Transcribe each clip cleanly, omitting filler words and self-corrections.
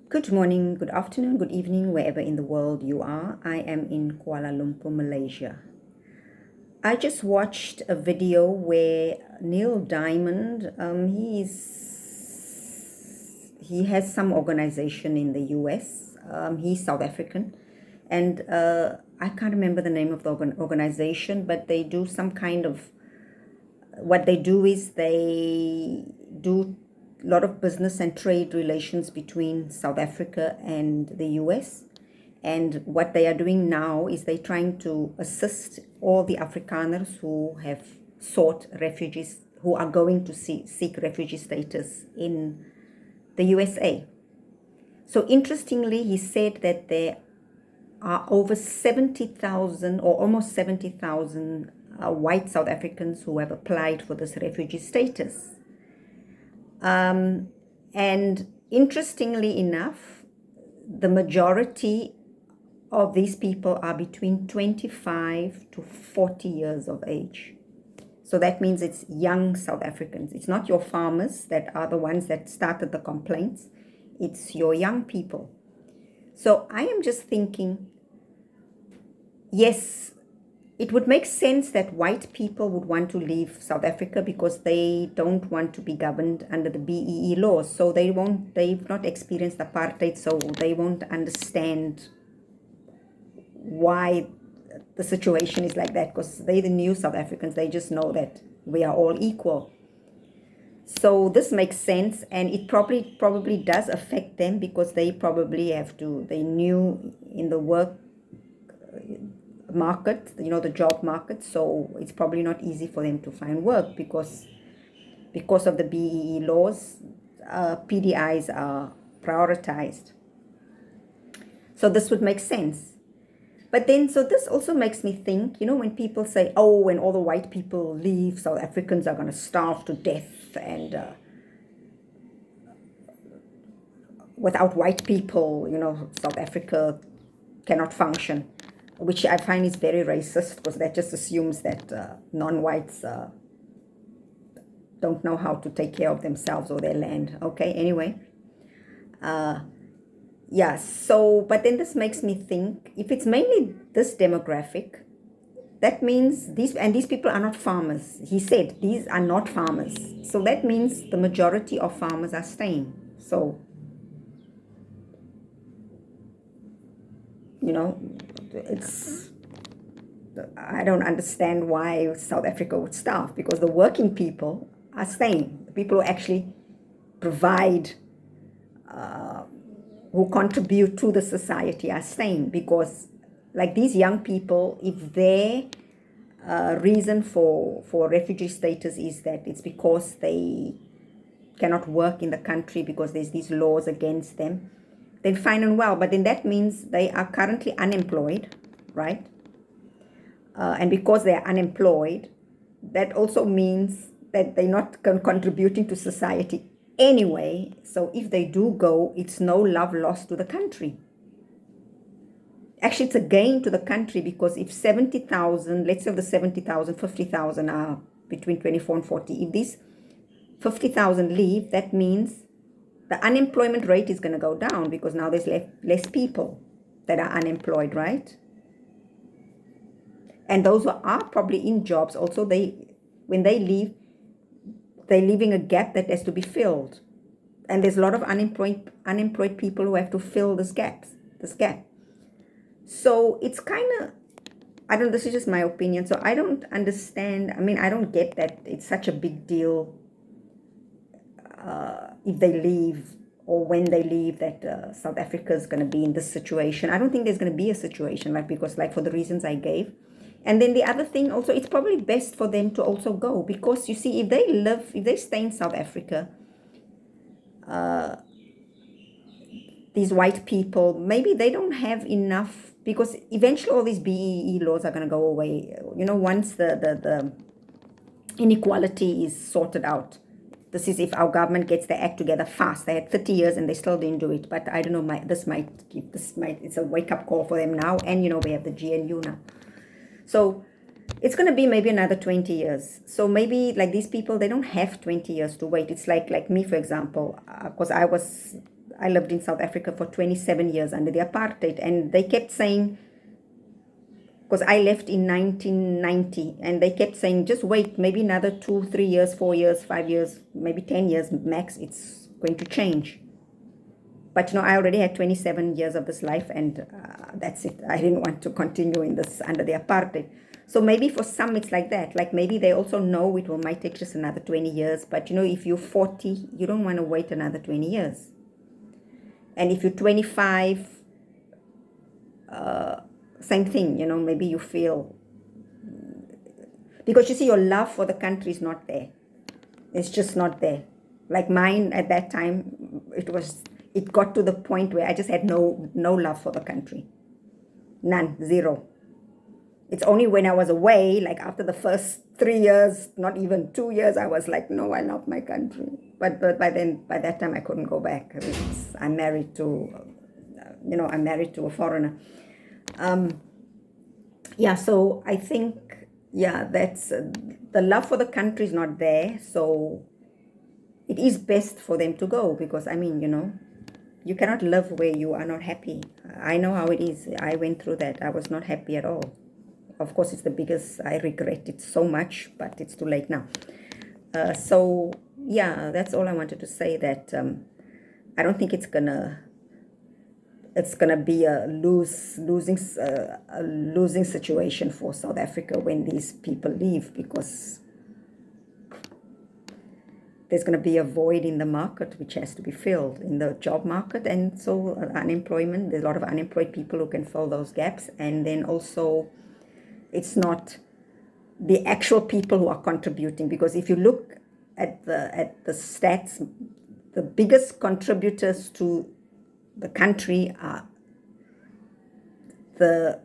Good morning, good afternoon, good evening, wherever in the world you are. I am in Kuala Lumpur, Malaysia. I just watched a video where Neil Diamond, he has some organization in the US. He's South African, and I can't remember the name of the organization, but they do some kind of what they do is they do a lot of business and trade relations between South Africa and the US. And what they are doing now is they're trying to assist all the Afrikaners who have sought refugees, who are going to seek refugee status in the USA. So interestingly, he said that there are over 70,000 or almost 70,000 white South Africans who have applied for this refugee status. And interestingly enough, the majority of these people are between 25 to 40 years of age. So that means it's young South Africans. It's not your farmers that are the ones that started the complaints. It's your young people. So I am just thinking, yes, it would make sense that white people would want to leave South Africa because they don't want to be governed under the BEE laws. So they've not experienced apartheid, so they won't understand why the situation is like that, because they're the new South Africans. They just know that we are all equal. So this makes sense, and it probably does affect them because they probably they new in the work market, the job market. So it's probably not easy for them to find work because of the BEE laws. PDIs are prioritized. So this would make sense. But then, so this also makes me think, when people say, oh, when all the white people leave, South Africans are going to starve to death, and without white people, South Africa cannot function, which I find is very racist because that just assumes that non-whites don't know how to take care of themselves or their land. Okay, anyway. Yeah, so, but then this makes me think, if it's mainly this demographic, that means these people are not farmers. He said these are not farmers. So that means the majority of farmers are staying. So, it's, I don't understand why South Africa would starve, because the working people are staying. The people who actually provide, who contribute to the society are staying, because like these young people, if their reason for refugee status is that it's because they cannot work in the country because there's these laws against them, then fine and well. But then that means they are currently unemployed, right? And because they're unemployed, that also means that they're not contributing to society anyway. So if they do go, it's no love lost to the country. Actually, it's a gain to the country, because if 70,000, let's say of the 70,000, 50,000 are between 24 and 40. If these 50,000 leave, that means the unemployment rate is going to go down, because now there's less people that are unemployed, right? And those who are probably in jobs also, when they leave, they're leaving a gap that has to be filled. And there's a lot of unemployed people who have to fill this gap. So it's kind of, this is just my opinion. So I don't understand. I mean, I don't get that it's such a big deal if they leave, or when they leave, that South Africa is going to be in this situation. I don't think there's going to be a situation, like, because like for the reasons I gave. And then the other thing also, it's probably best for them to also go, because you see, if they stay in South Africa, these white people, maybe they don't have enough, because eventually all these BEE laws are going to go away. Once the inequality is sorted out. This is if our government gets their act together fast. They had 30 years and they still didn't do it. But I don't know, it's a wake-up call for them now. And, we have the GNU now. So it's going to be maybe another 20 years. So maybe like these people, they don't have 20 years to wait. It's like me, for example, because I lived in South Africa for 27 years under the apartheid, and they kept saying, because I left in 1990, and they kept saying, just wait, maybe another 2, 3 years, 4 years, 5 years, maybe 10 years max, it's going to change. But I already had 27 years of this life, and that's it. I didn't want to continue in this under the apartheid. So maybe for some it's like that. Like maybe they also know it might take just another 20 years. But if you're 40, you don't want to wait another 20 years. And if you're 25, same thing, maybe you feel, because you see, your love for the country is not there. It's just not there. Like mine at that time, it got to the point where I just had no love for the country. None, zero. It's only when I was away, like after the first 3 years, not even 2 years, I was like, no, I love my country. But by that time, I couldn't go back. I'm married to, I'm married to a foreigner. So I think, that's the love for the country is not there. So it is best for them to go, because you cannot live where you are not happy. I know how it is. I went through that. I was not happy at all. Of course, it's the biggest. I regret it so much, but it's too late now. That's all I wanted to say. That I don't think it's gonna be a losing situation for South Africa when these people leave, because there's going to be a void in the market which has to be filled, in the job market, and so unemployment. There's a lot of unemployed people who can fill those gaps, and then also it's not the actual people who are contributing, because if you look at the stats, the biggest contributors to the country are the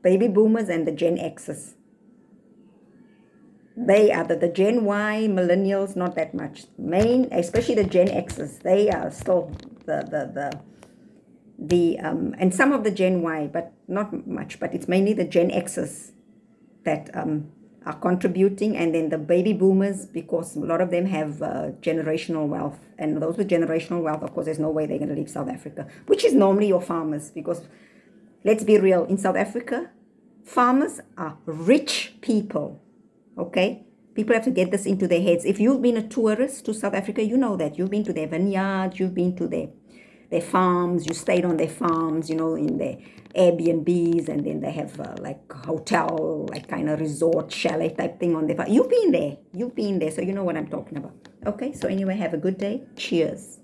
baby boomers and the Gen Xers. They are the Gen Y, millennials, not that much. Especially the Gen Xers, they are still and some of the Gen Y, but not much. But it's mainly the Gen Xers that are contributing, and then the baby boomers, because a lot of them have generational wealth, and those with generational wealth, of course, there's no way they're going to leave South Africa, which is normally your farmers, because let's be real, in South Africa, farmers are rich people. Okay, people have to get this into their heads. If you've been a tourist to South Africa, you know that. You've been to their vineyards, you've been to their farms, you stayed on their farms, in their Airbnbs, and then they have like hotel, like kind of resort, chalet type thing on their farm. You've been there, so you know what I'm talking about. Okay, so anyway, have a good day. Cheers.